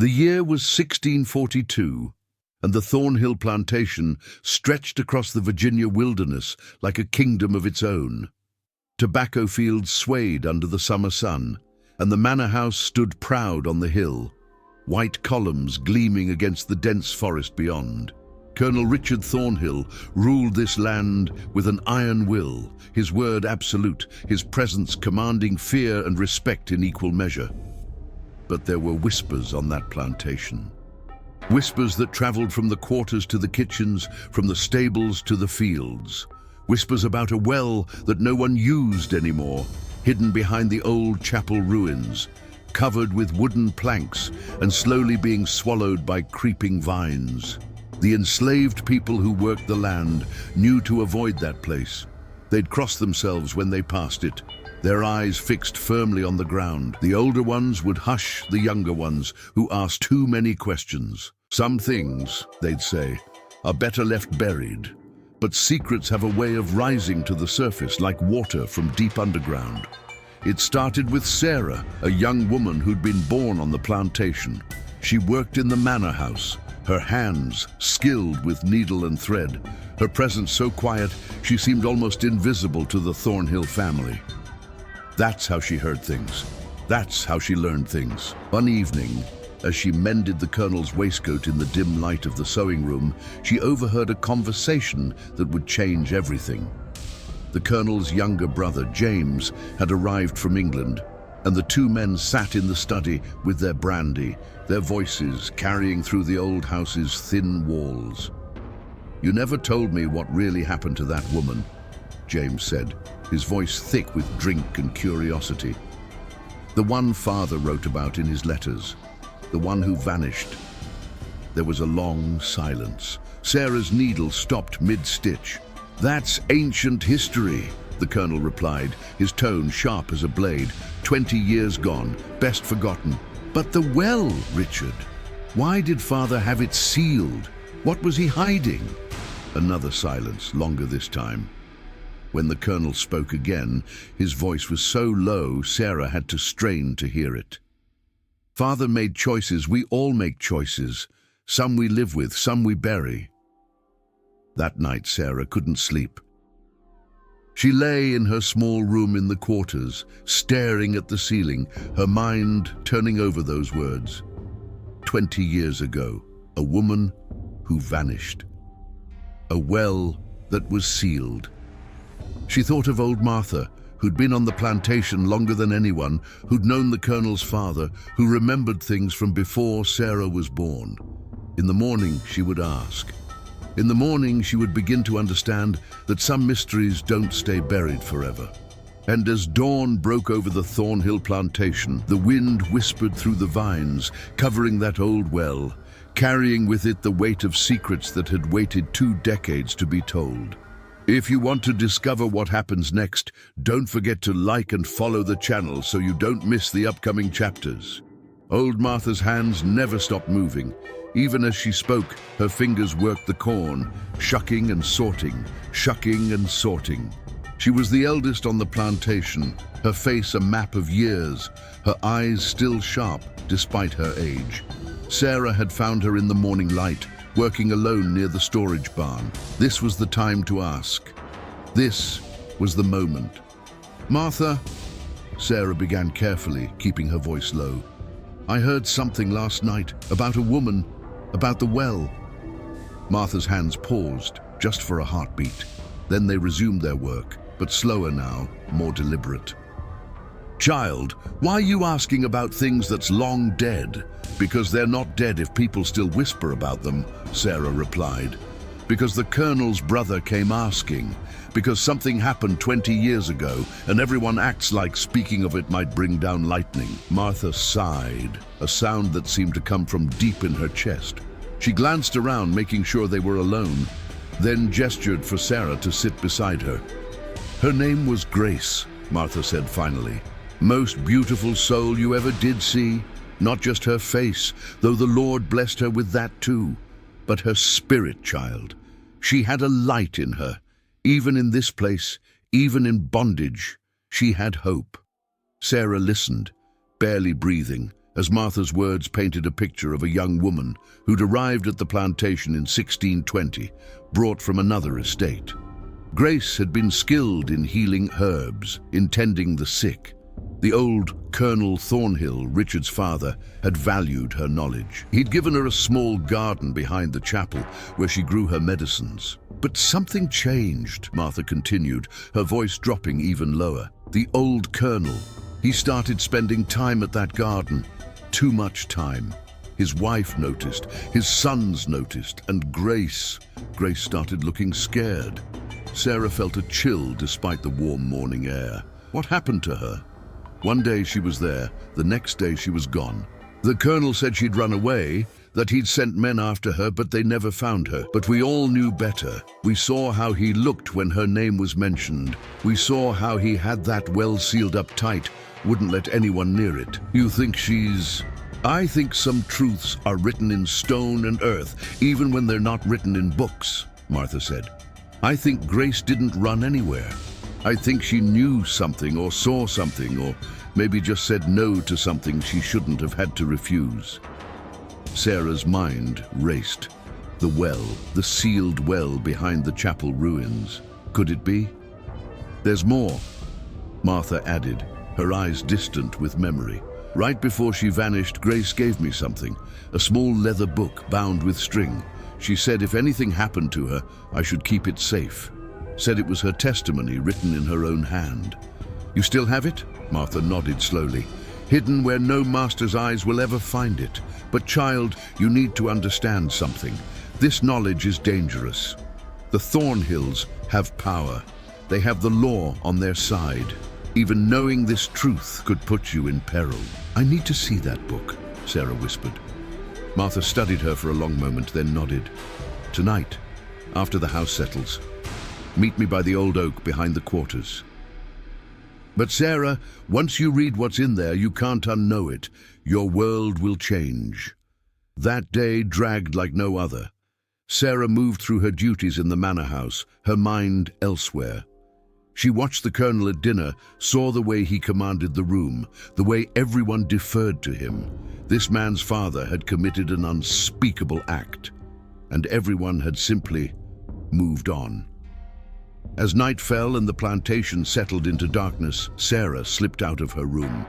The year was 1642, and the Thornhill plantation stretched across the Virginia wilderness like a kingdom of its own. Tobacco fields swayed under the summer sun, and the manor house stood proud on the hill, white columns gleaming against the dense forest beyond. Colonel Richard Thornhill ruled this land with an iron will, his word absolute, his presence commanding fear and respect in equal measure. But there were whispers on that plantation. Whispers that traveled from the quarters to the kitchens, from the stables to the fields. Whispers about a well that no one used anymore, hidden behind the old chapel ruins, covered with wooden planks and slowly being swallowed by creeping vines. The enslaved people who worked the land knew to avoid that place. They'd cross themselves when they passed it, their eyes fixed firmly on the ground. The older ones would hush the younger ones who asked too many questions. Some things, they'd say, are better left buried, but secrets have a way of rising to the surface like water from deep underground. It started with Sarah, a young woman who'd been born on the plantation. She worked in the manor house, her hands skilled with needle and thread, her presence so quiet she seemed almost invisible to the Thornhill family. That's how she heard things. That's how she learned things. One evening, as she mended the colonel's waistcoat in the dim light of the sewing room, she overheard a conversation that would change everything. The colonel's younger brother, James, had arrived from England, and the two men sat in the study with their brandy, their voices carrying through the old house's thin walls. "You never told me what really happened to that woman," James said, his voice thick with drink and curiosity. "The one father wrote about in his letters, the one who vanished." There was a long silence. Sarah's needle stopped mid-stitch. "That's ancient history," the colonel replied, his tone sharp as a blade. 20 years gone, best forgotten. "But the well, Richard. Why did father have it sealed? What was he hiding?" Another silence, longer this time. When the colonel spoke again, his voice was so low Sarah had to strain to hear it. "Father made choices. We all make choices. Some we live with, some we bury." That night Sarah couldn't sleep. She lay in her small room in the quarters, staring at the ceiling, her mind turning over those words. 20 years ago, a woman who vanished. A well that was sealed. She thought of old Martha, who'd been on the plantation longer than anyone, who'd known the colonel's father, who remembered things from before Sarah was born. In the morning, she would ask. In the morning, she would begin to understand that some mysteries don't stay buried forever. And as dawn broke over the Thornhill plantation, the wind whispered through the vines, covering that old well, carrying with it the weight of secrets that had waited 2 decades to be told. If you want to discover what happens next, don't forget to like and follow the channel so you don't miss the upcoming chapters. Old Martha's hands never stopped moving. Even as she spoke, her fingers worked the corn, shucking and sorting, shucking and sorting. She was the eldest on the plantation, her face a map of years, her eyes still sharp despite her age. Sarah had found her in the morning light, working alone near the storage barn. This was the time to ask. This was the moment. "Martha," Sarah began carefully, keeping her voice low. "I heard something last night about a woman, about the well." Martha's hands paused, just for a heartbeat. Then they resumed their work, but slower now, more deliberate. "Child, why are you asking about things that's long dead?" "Because they're not dead if people still whisper about them," Sarah replied. "Because the colonel's brother came asking. Because something happened 20 years ago, and everyone acts like speaking of it might bring down lightning." Martha sighed, a sound that seemed to come from deep in her chest. She glanced around, making sure they were alone, then gestured for Sarah to sit beside her. "Her name was Grace," Martha said finally. "Most beautiful soul you ever did see. Not just her face, though the Lord blessed her with that too, but her spirit, child. She had a light in her. Even in this place, even in bondage, she had hope." Sarah listened, barely breathing, as Martha's words painted a picture of a young woman who'd arrived at the plantation in 1620, brought from another estate. Grace had been skilled in healing herbs, in tending the sick. The old Colonel Thornhill, Richard's father, had valued her knowledge. He'd given her a small garden behind the chapel where she grew her medicines. But something changed, Martha continued, her voice dropping even lower. The old Colonel, he started spending time at that garden. Too much time. His wife noticed, his sons noticed, and Grace started looking scared. Sarah felt a chill despite the warm morning air. What happened to her? One day she was there, the next day she was gone. The Colonel said she'd run away, that he'd sent men after her, but they never found her. But we all knew better. We saw how he looked when her name was mentioned. We saw how he had that well sealed up tight, wouldn't let anyone near it. You think she's... I think some truths are written in stone and earth, even when they're not written in books, Martha said. I think Grace didn't run anywhere. I think she knew something or saw something, or maybe just said no to something she shouldn't have had to refuse. Sarah's mind raced. The well, the sealed well behind the chapel ruins. Could it be? There's more, Martha added, her eyes distant with memory. Right before she vanished, Grace gave me something, a small leather book bound with string. She said if anything happened to her, I should keep it safe. Said it was her testimony written in her own hand. You still have it? Martha nodded slowly. Hidden where no master's eyes will ever find it. But child, you need to understand something. This knowledge is dangerous. The Thornhills have power. They have the law on their side. Even knowing this truth could put you in peril. I need to see that book, Sarah whispered. Martha studied her for a long moment, then nodded. Tonight, after the house settles, meet me by the old oak behind the quarters. But Sarah, once you read what's in there, you can't unknow it. Your world will change. That day dragged like no other. Sarah moved through her duties in the manor house, her mind elsewhere. She watched the Colonel at dinner, saw the way he commanded the room, the way everyone deferred to him. This man's father had committed an unspeakable act, and everyone had simply moved on. As night fell and the plantation settled into darkness, Sarah slipped out of her room.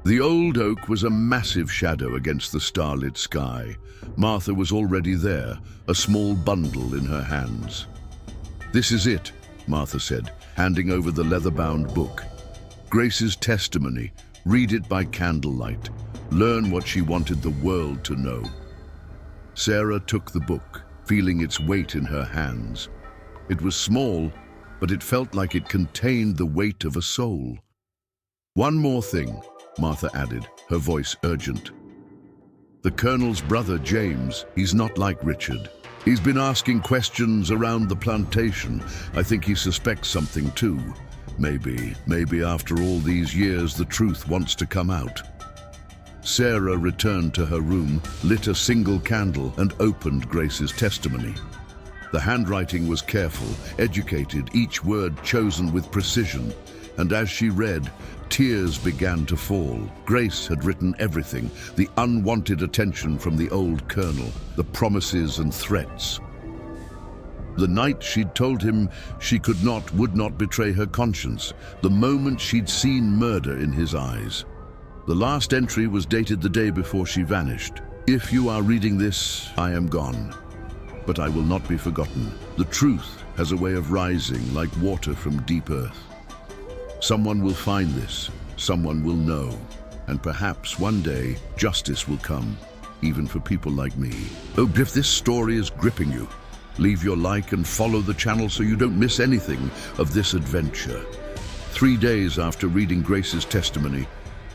The old oak was a massive shadow against the starlit sky. Martha was already there, a small bundle in her hands. This is it, Martha said, handing over the leather-bound book. Grace's testimony. Read it by candlelight. Learn what she wanted the world to know. Sarah took the book, feeling its weight in her hands. It was small, but it felt like it contained the weight of a soul. One more thing, Martha added, her voice urgent. The Colonel's brother, James, he's not like Richard. He's been asking questions around the plantation. I think he suspects something too. Maybe after all these years, the truth wants to come out. Sarah returned to her room, lit a single candle, and opened Grace's testimony. The handwriting was careful, educated, each word chosen with precision. And as she read, tears began to fall. Grace had written everything, the unwanted attention from the old Colonel, the promises and threats. The night she'd told him she would not betray her conscience, the moment she'd seen murder in his eyes. The last entry was dated the day before she vanished. If you are reading this, I am gone, but I will not be forgotten. The truth has a way of rising like water from deep earth. Someone will find this, someone will know, and perhaps one day justice will come, even for people like me. Oh, if this story is gripping you, leave your like and follow the channel so you don't miss anything of this adventure. 3 days after reading Grace's testimony,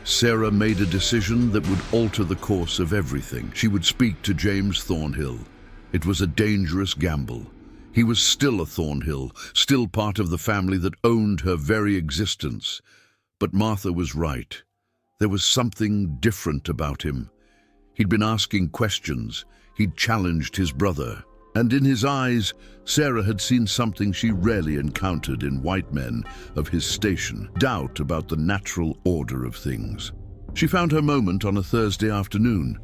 Sarah made a decision that would alter the course of everything. She would speak to James Thornhill. It was a dangerous gamble. He was still a Thornhill, still part of the family that owned her very existence. But Martha was right. There was something different about him. He'd been asking questions. He'd challenged his brother. And in his eyes, Sarah had seen something she rarely encountered in white men of his station, doubt about the natural order of things. She found her moment on a Thursday afternoon.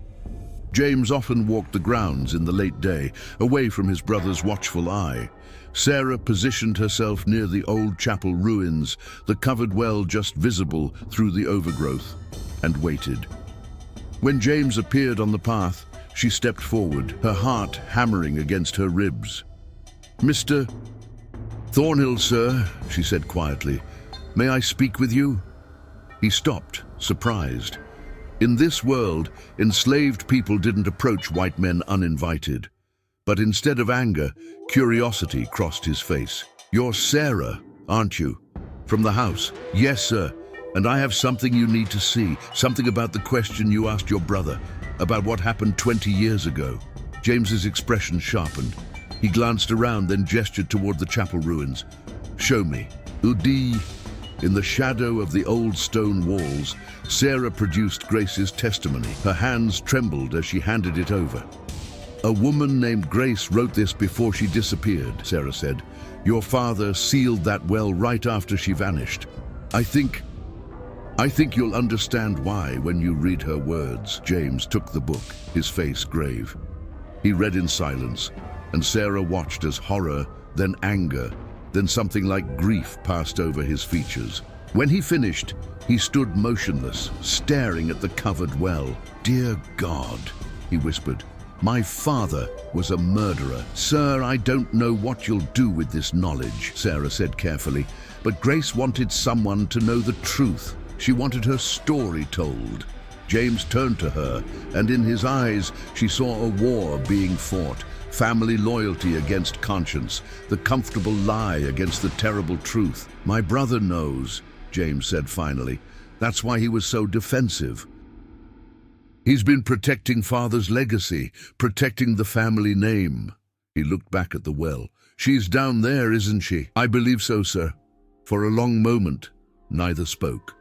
James often walked the grounds in the late day, away from his brother's watchful eye. Sarah positioned herself near the old chapel ruins, the covered well just visible through the overgrowth, and waited. When James appeared on the path, she stepped forward, her heart hammering against her ribs. "Mr. Thornhill, sir," she said quietly, "may I speak with you?" He stopped, surprised. In this world, enslaved people didn't approach white men uninvited. But instead of anger, curiosity crossed his face. "You're Sarah, aren't you? From the house?" "Yes, sir. And I have something you need to see. Something about the question you asked your brother. About what happened 20 years ago." James's expression sharpened. He glanced around, then gestured toward the chapel ruins. "Show me." Udi. In the shadow of the old stone walls, Sarah produced Grace's testimony. Her hands trembled as she handed it over. "A woman named Grace wrote this before she disappeared," Sarah said. "Your father sealed that well right after she vanished. I think you'll understand why when you read her words." James took the book, his face grave. He read in silence, and Sarah watched as horror, then anger, then something like grief passed over his features. When he finished, he stood motionless, staring at the covered well. "Dear God," he whispered, "my father was a murderer." "Sir, I don't know what you'll do with this knowledge," Sarah said carefully, "but Grace wanted someone to know the truth. She wanted her story told." James turned to her, and in his eyes she saw a war being fought. Family loyalty against conscience, the comfortable lie against the terrible truth. "My brother knows," James said finally. "That's why he was so defensive. He's been protecting father's legacy, protecting the family name." He looked back at the well. "She's down there, isn't she?" "I believe so, sir." For a long moment, neither spoke.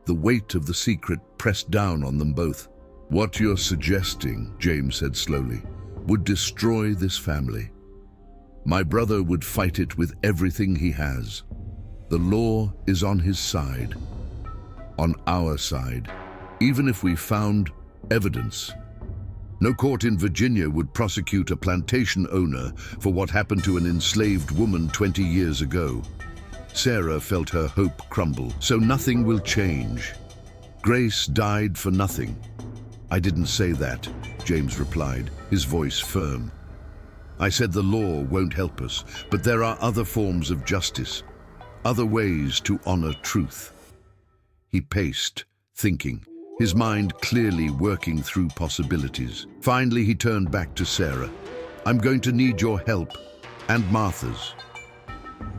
The weight of the secret pressed down on them both. "What you're suggesting," James said slowly, "would destroy this family. My brother would fight it with everything he has. The law is on his side, on our side, even if we found evidence. No court in Virginia would prosecute a plantation owner for what happened to an enslaved woman 20 years ago." Sarah felt her hope crumble. "So nothing will change. Grace died for nothing." "I didn't say that," James replied, his voice firm. "I said the law won't help us, but there are other forms of justice, other ways to honor truth." He paced, thinking, his mind clearly working through possibilities. Finally, he turned back to Sarah. "I'm going to need your help, and Martha's,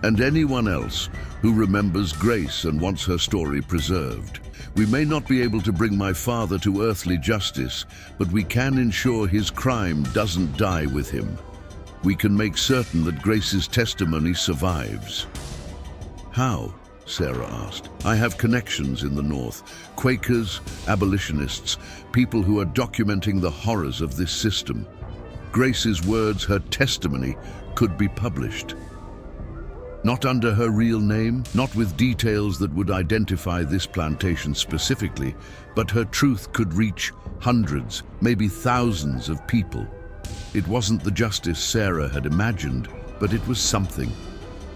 and anyone else who remembers Grace and wants her story preserved. We may not be able to bring my father to earthly justice, but we can ensure his crime doesn't die with him. We can make certain that Grace's testimony survives." "How?" Sarah asked. "I have connections in the North, Quakers, abolitionists, people who are documenting the horrors of this system. Grace's words, her testimony, could be published. Not under her real name, not with details that would identify this plantation specifically, but her truth could reach hundreds, maybe thousands of people. It wasn't the justice Sarah had imagined, but it was something.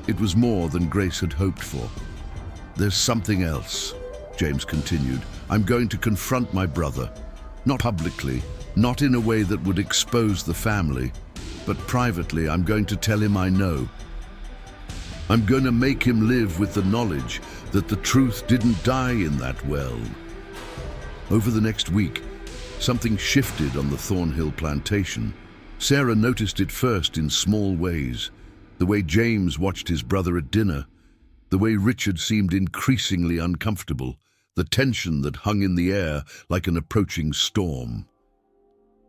It was more than Grace had hoped for. "There's something else," James continued. "I'm going to confront my brother. Not publicly, not in a way that would expose the family, but privately I'm going to tell him I know. I'm going to make him live with the knowledge that the truth didn't die in that well." Over the next week, something shifted on the Thornhill plantation. Sarah noticed it first in small ways. The way James watched his brother at dinner, the way Richard seemed increasingly uncomfortable, the tension that hung in the air like an approaching storm.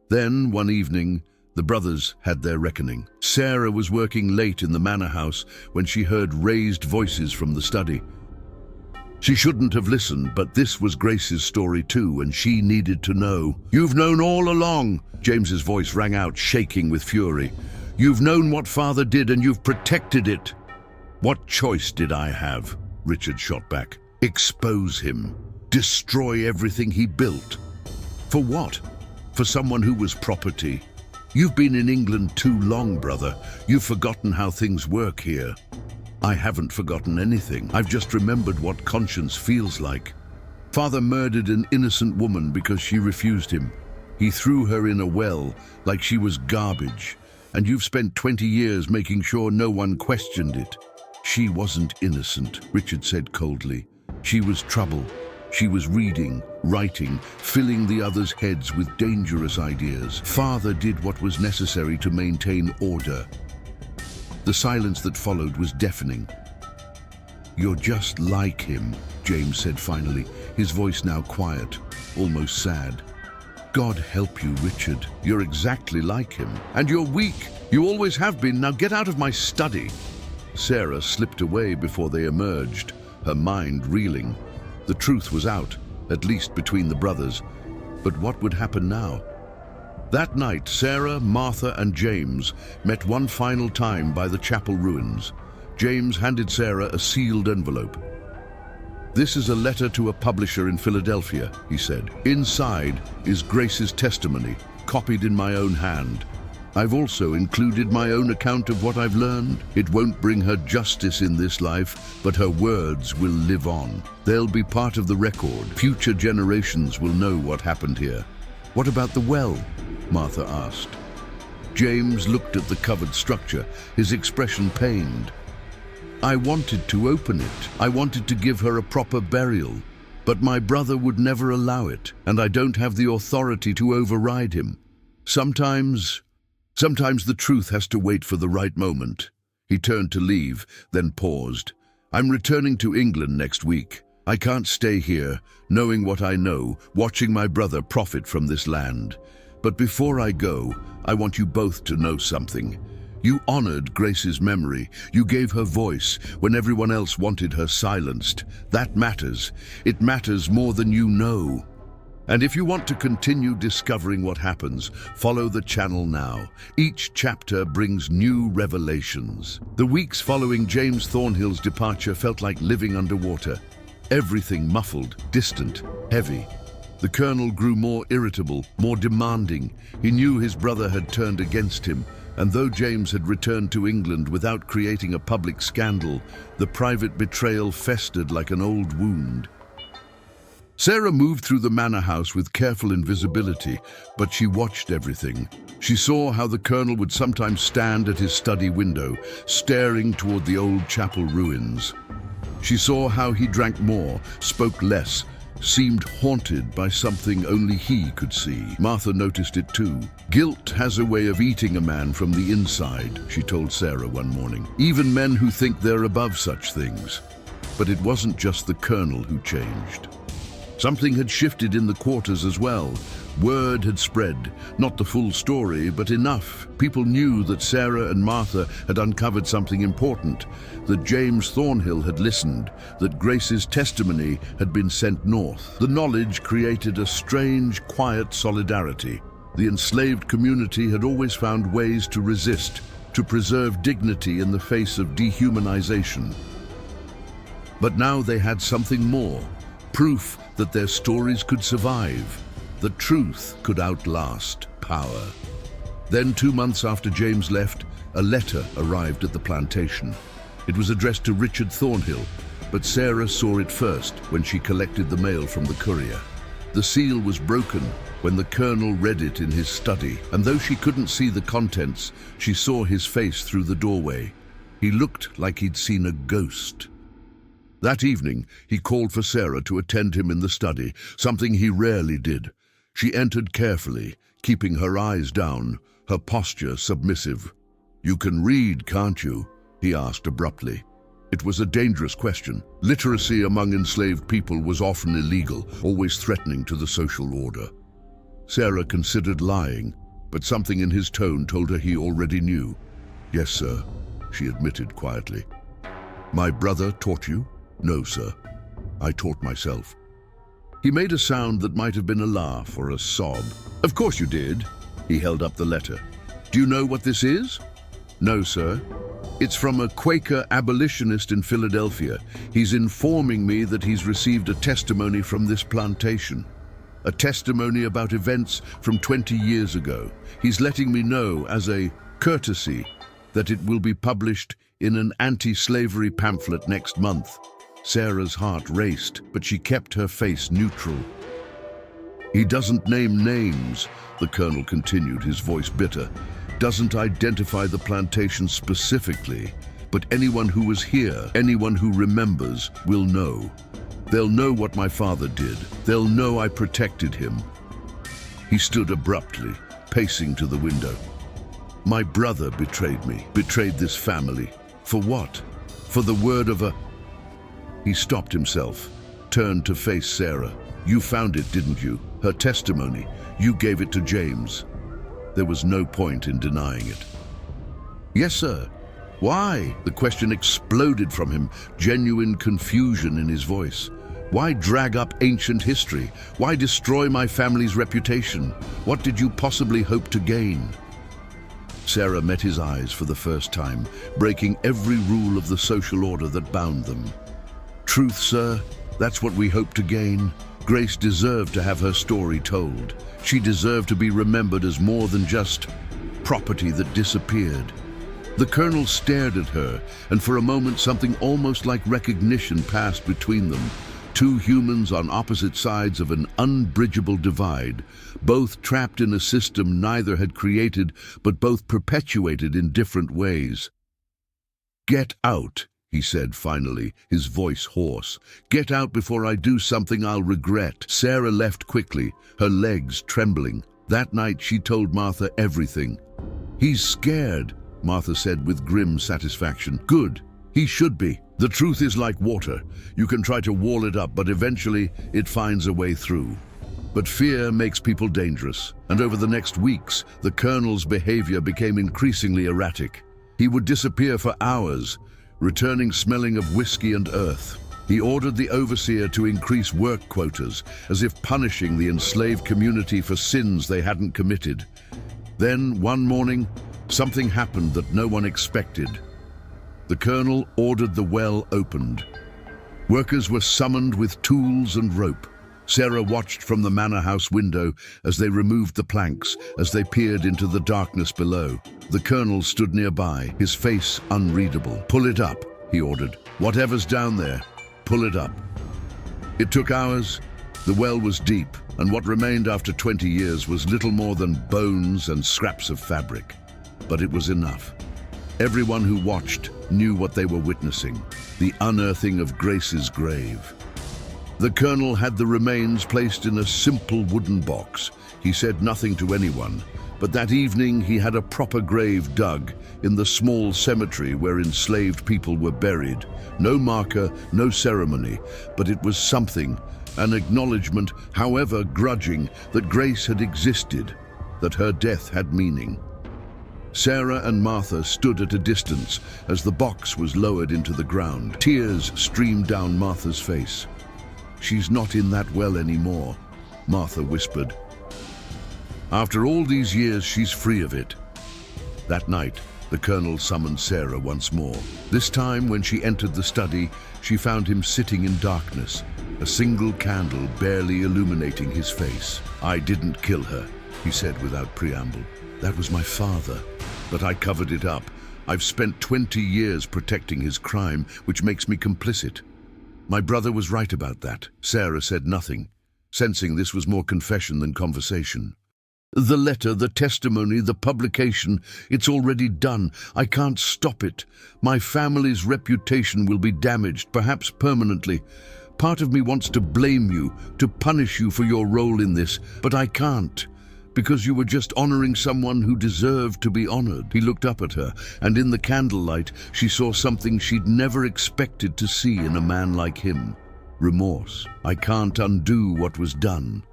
Then, one evening, the brothers had their reckoning. Sarah was working late in the manor house when she heard raised voices from the study. She shouldn't have listened, but this was Grace's story too, and she needed to know. "You've known all along," James's voice rang out, shaking with fury. "You've known what father did and you've protected it." "What choice did I have?" Richard shot back. "Expose him. destroy everything he built. For what? For someone who was property. You've been in England too long, brother. You've forgotten how things work here. I haven't forgotten anything. I've just remembered what conscience feels like. Father murdered an innocent woman because she refused him. He threw her in a well like she was garbage. And you've spent 20 years making sure no one questioned it. She wasn't innocent, Richard said coldly. She was trouble. She was reading, writing, filling the others' heads with dangerous ideas. Father did what was necessary to maintain order. The silence that followed was deafening. "You're just like him," James said finally, his voice now quiet, almost sad. "God help you, Richard. You're exactly like him. And you're weak. You always have been. Now get out of my study." Sarah slipped away before they emerged, her mind reeling. The truth was out, at least between the brothers. But what would happen now? That night, Sarah, Martha, and James met one final time by the chapel ruins. James handed Sarah a sealed envelope. "This is a letter to a publisher in Philadelphia," he said. "Inside is Grace's testimony, copied in my own hand. I've also included my own account of what I've learned. It won't bring her justice in this life, but her words will live on. They'll be part of the record. Future generations will know what happened here." "What about the well?" Martha asked. James looked at the covered structure, his expression pained. "I wanted to open it. I wanted to give her a proper burial. But my brother would never allow it, and I don't have the authority to override him. Sometimes the truth has to wait for the right moment." He turned to leave, then paused. "I'm returning to England next week. I can't stay here, knowing what I know, watching my brother profit from this land. But before I go, I want you both to know something. You honored Grace's memory. You gave her voice when everyone else wanted her silenced. That matters. It matters more than you know. And if you want to continue discovering what happens, follow the channel now. Each chapter brings new revelations." The weeks following James Thornhill's departure felt like living underwater. Everything muffled, distant, heavy. The colonel grew more irritable, more demanding. He knew his brother had turned against him, and though James had returned to England without creating a public scandal, the private betrayal festered like an old wound. Sarah moved through the manor house with careful invisibility, but she watched everything. She saw how the colonel would sometimes stand at his study window, staring toward the old chapel ruins. She saw how he drank more, spoke less, seemed haunted by something only he could see. Martha noticed it too. "Guilt has a way of eating a man from the inside," she told Sarah one morning. "Even men who think they're above such things." But it wasn't just the colonel who changed. Something had shifted in the quarters as well. Word had spread, not the full story, but enough. People knew that Sarah and Martha had uncovered something important, that James Thornhill had listened, that Grace's testimony had been sent north. The knowledge created a strange, quiet solidarity. The enslaved community had always found ways to resist, to preserve dignity in the face of dehumanization. But now they had something more. Proof that their stories could survive, that truth could outlast power. Then, 2 months after James left, a letter arrived at the plantation. It was addressed to Richard Thornhill, but Sarah saw it first when she collected the mail from the courier. The seal was broken when the colonel read it in his study, and though she couldn't see the contents, she saw his face through the doorway. He looked like he'd seen a ghost. That evening, he called for Sarah to attend him in the study, something he rarely did. She entered carefully, keeping her eyes down, her posture submissive. "You can read, can't you?" he asked abruptly. It was a dangerous question. Literacy among enslaved people was often illegal, always threatening to the social order. Sarah considered lying, but something in his tone told her he already knew. "Yes, sir," she admitted quietly. "My brother taught you?" "No, sir. I taught myself." He made a sound that might have been a laugh or a sob. "Of course you did." He held up the letter. "Do you know what this is?" "No, sir." It's from a Quaker abolitionist in Philadelphia. He's informing me that he's received a testimony from this plantation. A testimony about events from 20 years ago. He's letting me know, as a courtesy, that it will be published in an anti-slavery pamphlet next month. Sarah's heart raced, but she kept her face neutral. He doesn't name names, the colonel continued, his voice bitter. Doesn't identify the plantation specifically, but anyone who was here, anyone who remembers, will know. They'll know what my father did. They'll know I protected him. He stood abruptly, pacing to the window. My brother betrayed me, betrayed this family. For what? For the word of a... He stopped himself, turned to face Sarah. You found it, didn't you? Her testimony. You gave it to James. There was no point in denying it. Yes, sir. Why? The question exploded from him, genuine confusion in his voice. Why drag up ancient history? Why destroy my family's reputation? What did you possibly hope to gain? Sarah met his eyes for the first time, breaking every rule of the social order that bound them. Truth, sir, that's what we hope to gain. Grace deserved to have her story told. She deserved to be remembered as more than just property that disappeared. The colonel stared at her, and for a moment something almost like recognition passed between them. Two humans on opposite sides of an unbridgeable divide, both trapped in a system neither had created, but both perpetuated in different ways. Get out, he said finally, his voice hoarse. Get out before I do something I'll regret. Sarah left quickly, her legs trembling. That night she told Martha everything. He's scared, Martha said with grim satisfaction. Good, he should be. The truth is like water. You can try to wall it up, but eventually it finds a way through. But fear makes people dangerous, and over the next weeks, the colonel's behavior became increasingly erratic. He would disappear for hours, returning smelling of whiskey and earth. He ordered the overseer to increase work quotas, as if punishing the enslaved community for sins they hadn't committed. Then, one morning, something happened that no one expected. The colonel ordered the well opened. Workers were summoned with tools and rope. Sarah watched from the manor house window as they removed the planks, as they peered into the darkness below. The colonel stood nearby, his face unreadable. Pull it up, he ordered. Whatever's down there, pull it up. It took hours. The well was deep, and what remained after 20 years was little more than bones and scraps of fabric. But it was enough. Everyone who watched knew what they were witnessing, the unearthing of Grace's grave. The colonel had the remains placed in a simple wooden box. He said nothing to anyone, but that evening he had a proper grave dug in the small cemetery where enslaved people were buried. No marker, no ceremony, but it was something, an acknowledgement, however grudging, that Grace had existed, that her death had meaning. Sarah and Martha stood at a distance as the box was lowered into the ground. Tears streamed down Martha's face. She's not in that well anymore, Martha whispered. After all these years, she's free of it. That night, the colonel summoned Sarah once more. This time, when she entered the study, she found him sitting in darkness, a single candle barely illuminating his face. I didn't kill her, he said without preamble. That was my father, but I covered it up. I've spent 20 years protecting his crime, which makes me complicit. My brother was right about that. Sarah said nothing, sensing this was more confession than conversation. The letter, the testimony, the publication, it's already done. I can't stop it. My family's reputation will be damaged, perhaps permanently. Part of me wants to blame you, to punish you for your role in this, but I can't. Because you were just honoring someone who deserved to be honored. He looked up at her, and in the candlelight, she saw something she'd never expected to see in a man like him. Remorse. I can't undo what was done.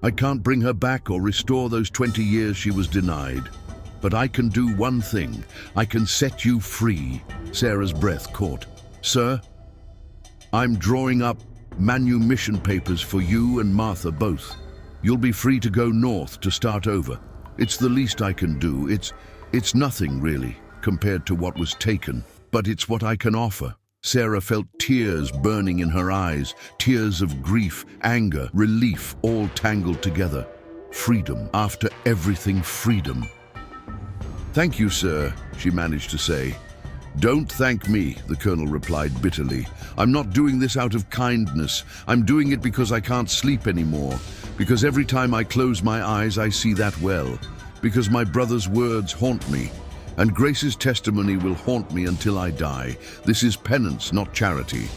I can't bring her back or restore those 20 years she was denied. But I can do one thing. I can set you free. Sarah's breath caught. Sir, I'm drawing up manumission papers for you and Martha both. You'll be free to go north to start over. It's the least I can do. It's nothing, really, compared to what was taken, but it's what I can offer. Sarah felt tears burning in her eyes, tears of grief, anger, relief, all tangled together. Freedom. After everything, freedom. "Thank you, sir," she managed to say. "Don't thank me," the colonel replied bitterly. "I'm not doing this out of kindness. I'm doing it because I can't sleep anymore. Because every time I close my eyes, I see that well. Because my brother's words haunt me. And Grace's testimony will haunt me until I die. This is penance, not charity."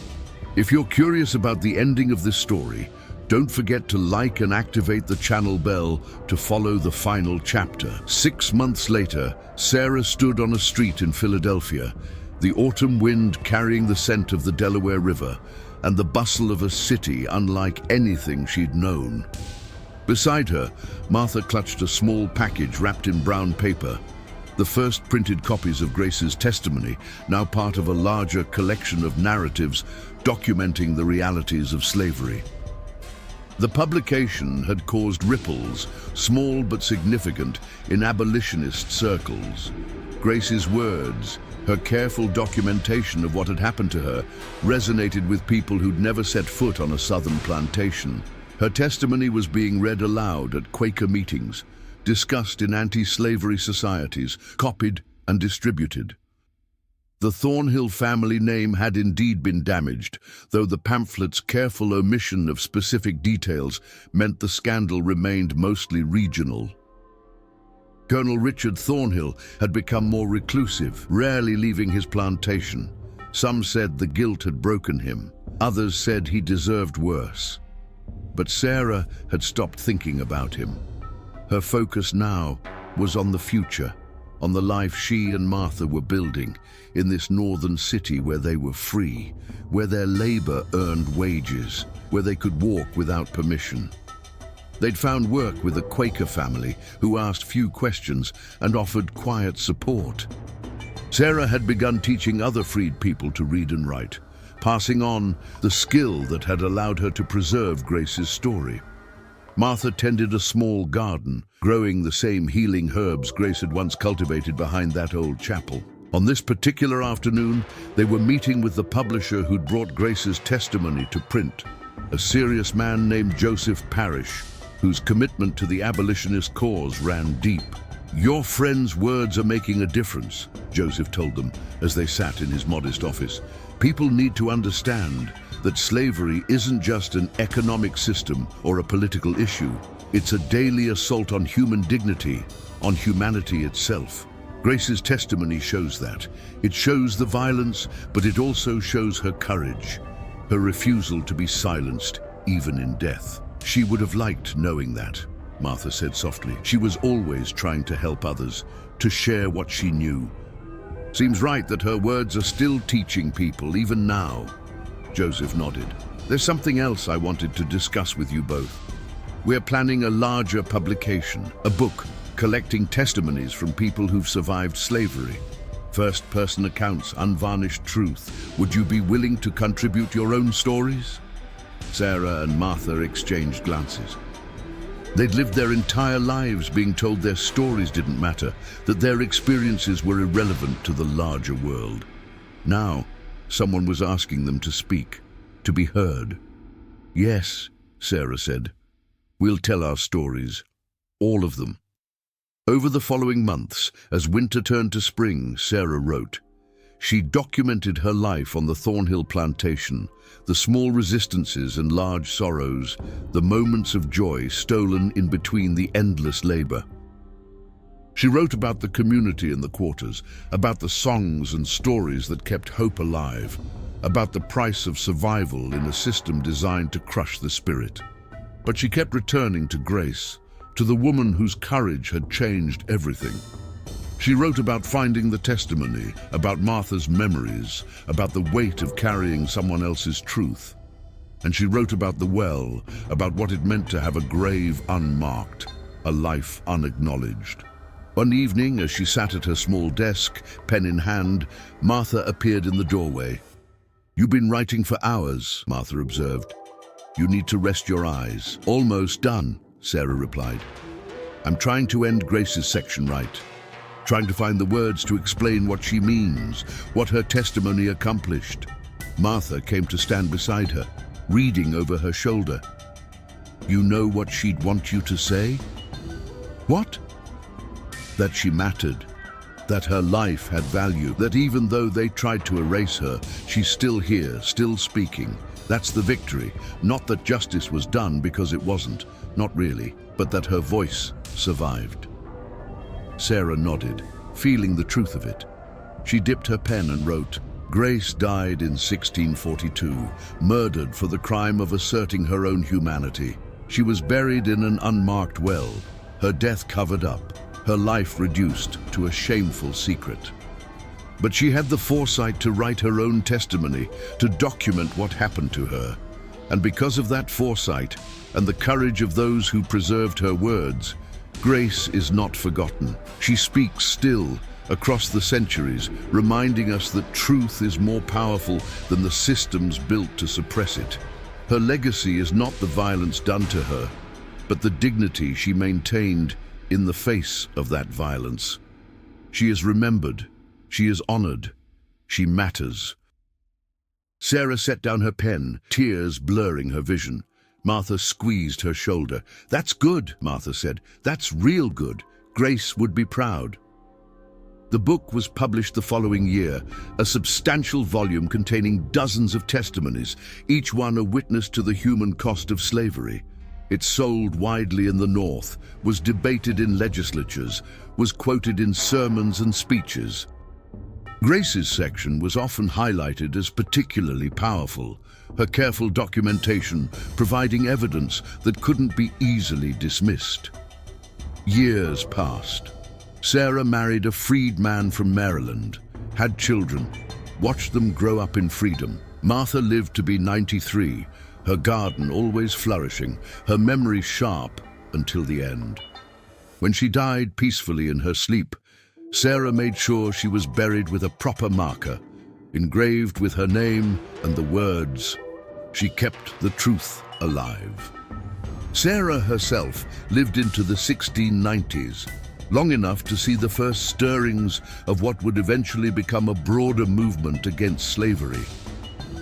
If you're curious about the ending of this story, don't forget to like and activate the channel bell to follow the final chapter. 6 months later, Sarah stood on a street in Philadelphia, the autumn wind carrying the scent of the Delaware River and the bustle of a city unlike anything she'd known. Beside her, Martha clutched a small package wrapped in brown paper, the first printed copies of Grace's testimony, now part of a larger collection of narratives documenting the realities of slavery. The publication had caused ripples, small but significant, in abolitionist circles. Grace's words, her careful documentation of what had happened to her, resonated with people who'd never set foot on a southern plantation. Her testimony was being read aloud at Quaker meetings, discussed in anti-slavery societies, copied and distributed. The Thornhill family name had indeed been damaged, though the pamphlet's careful omission of specific details meant the scandal remained mostly regional. Colonel Richard Thornhill had become more reclusive, rarely leaving his plantation. Some said the guilt had broken him. Others said he deserved worse. But Sarah had stopped thinking about him. Her focus now was on the future, on the life she and Martha were building in this northern city where they were free, where their labor earned wages, where they could walk without permission. They'd found work with a Quaker family who asked few questions and offered quiet support. Sarah had begun teaching other freed people to read and write, passing on the skill that had allowed her to preserve Grace's story. Martha tended a small garden, growing the same healing herbs Grace had once cultivated behind that old chapel. On this particular afternoon, they were meeting with the publisher who'd brought Grace's testimony to print, a serious man named Joseph Parrish, whose commitment to the abolitionist cause ran deep. "Your friend's words are making a difference," Joseph told them as they sat in his modest office. "People need to understand that slavery isn't just an economic system or a political issue. It's a daily assault on human dignity, on humanity itself." Grace's testimony shows that. It shows the violence, but it also shows her courage, her refusal to be silenced, even in death. "She would have liked knowing that," Martha said softly. "She was always trying to help others, to share what she knew. Seems right that her words are still teaching people, even now." Joseph nodded. "There's something else I wanted to discuss with you both. We're planning a larger publication, a book collecting testimonies from people who've survived slavery. First-person accounts, unvarnished truth. Would you be willing to contribute your own stories?" Sarah and Martha exchanged glances. They'd lived their entire lives being told their stories didn't matter, that their experiences were irrelevant to the larger world. Now, someone was asking them to speak, to be heard. "Yes," Sarah said. "We'll tell our stories. All of them." Over the following months, as winter turned to spring, Sarah wrote. She documented her life on the Thornhill plantation, the small resistances and large sorrows, the moments of joy stolen in between the endless labor. She wrote about the community in the quarters, about the songs and stories that kept hope alive, about the price of survival in a system designed to crush the spirit. But she kept returning to Grace, to the woman whose courage had changed everything. She wrote about finding the testimony, about Martha's memories, about the weight of carrying someone else's truth. And she wrote about the well, about what it meant to have a grave unmarked, a life unacknowledged. One evening, as she sat at her small desk, pen in hand, Martha appeared in the doorway. "You've been writing for hours," Martha observed. "You need to rest your eyes." "Almost done," Sarah replied. "I'm trying to end Grace's section right. trying to find the words to explain what she means, what her testimony accomplished. Martha came to stand beside her, reading over her shoulder. You know what she'd want you to say? What? That she mattered, that her life had value, that even though they tried to erase her, she's still here, still speaking. That's the victory. Not that justice was done, because it wasn't, not really, but that her voice survived. Sarah nodded, feeling the truth of it. She dipped her pen and wrote, Grace died in 1642, murdered for the crime of asserting her own humanity. She was buried in an unmarked well, her death covered up, her life reduced to a shameful secret. But she had the foresight to write her own testimony, to document what happened to her. And because of that foresight and the courage of those who preserved her words, Grace is not forgotten. She speaks still, across the centuries, reminding us that truth is more powerful than the systems built to suppress it. Her legacy is not the violence done to her, but the dignity she maintained in the face of that violence. She is remembered, she is honored, she matters. Sarah set down her pen, tears blurring her vision. Martha squeezed her shoulder. That's good, Martha said. That's real good. Grace would be proud. The book was published the following year, a substantial volume containing dozens of testimonies, each one a witness to the human cost of slavery. It sold widely in the North, was debated in legislatures, was quoted in sermons and speeches. Grace's section was often highlighted as particularly powerful, her careful documentation providing evidence that couldn't be easily dismissed. Years passed. Sarah married a freed man from Maryland, had children, watched them grow up in freedom. Martha lived to be 93, her garden always flourishing, her memory sharp until the end. When she died peacefully in her sleep, Sarah made sure she was buried with a proper marker, engraved with her name and the words, "She kept the truth alive." Sarah herself lived into the 1690s, long enough to see the first stirrings of what would eventually become a broader movement against slavery.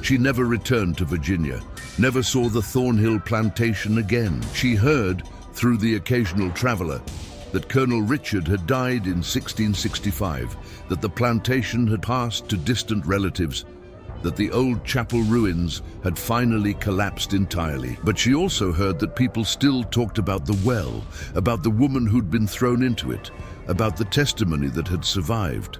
She never returned to Virginia, never saw the Thornhill plantation again. She heard, through the occasional traveler, that Colonel Richard had died in 1665, that the plantation had passed to distant relatives, that the old chapel ruins had finally collapsed entirely. But she also heard that people still talked about the well, about the woman who'd been thrown into it, about the testimony that had survived.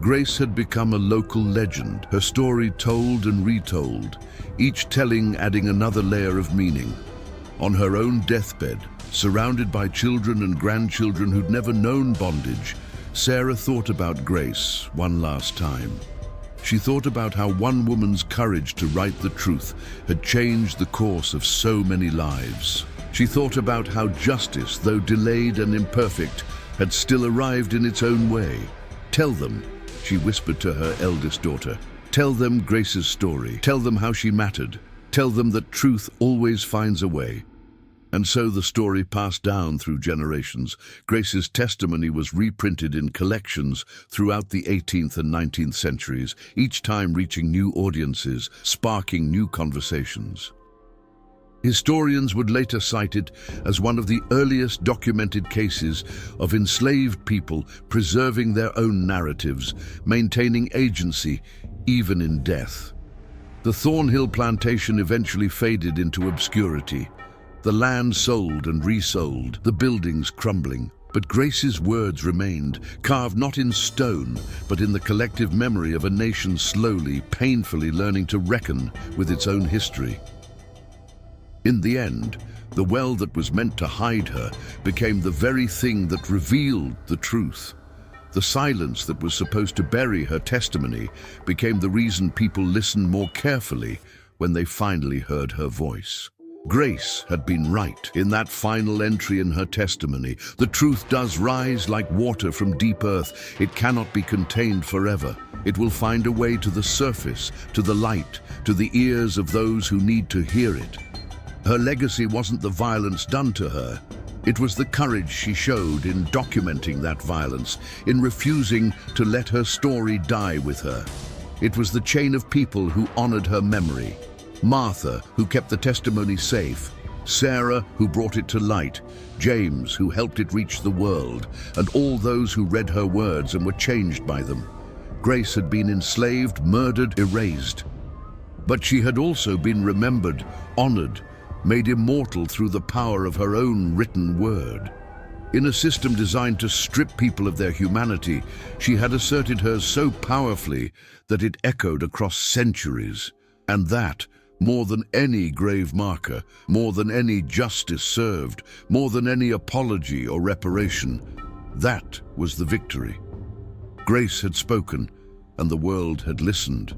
Grace had become a local legend, her story told and retold, each telling adding another layer of meaning. On her own deathbed, surrounded by children and grandchildren who'd never known bondage, Sarah thought about Grace one last time. She thought about how one woman's courage to write the truth had changed the course of so many lives. She thought about how justice, though delayed and imperfect, had still arrived in its own way. Tell them, she whispered to her eldest daughter. Tell them Grace's story. Tell them how she mattered. Tell them that truth always finds a way. And so the story passed down through generations. Grace's testimony was reprinted in collections throughout the 18th and 19th centuries, each time reaching new audiences, sparking new conversations. Historians would later cite it as one of the earliest documented cases of enslaved people preserving their own narratives, maintaining agency even in death. The Thornhill plantation eventually faded into obscurity. The land sold and resold, the buildings crumbling. But Grace's words remained, carved not in stone, but in the collective memory of a nation slowly, painfully learning to reckon with its own history. In the end, the well that was meant to hide her became the very thing that revealed the truth. The silence that was supposed to bury her testimony became the reason people listened more carefully when they finally heard her voice. Grace had been right in that final entry in her testimony. The truth does rise like water from deep earth. It cannot be contained forever. It will find a way to the surface, to the light, to the ears of those who need to hear it. Her legacy wasn't the violence done to her. It was the courage she showed in documenting that violence, in refusing to let her story die with her. It was the chain of people who honored her memory. Martha, who kept the testimony safe, Sarah, who brought it to light, James, who helped it reach the world, and all those who read her words and were changed by them. Grace had been enslaved, murdered, erased. But she had also been remembered, honored, made immortal through the power of her own written word. In a system designed to strip people of their humanity, she had asserted hers so powerfully that it echoed across centuries. And that, more than any grave marker, more than any justice served, more than any apology or reparation, that was the victory. Grace had spoken, and the world had listened.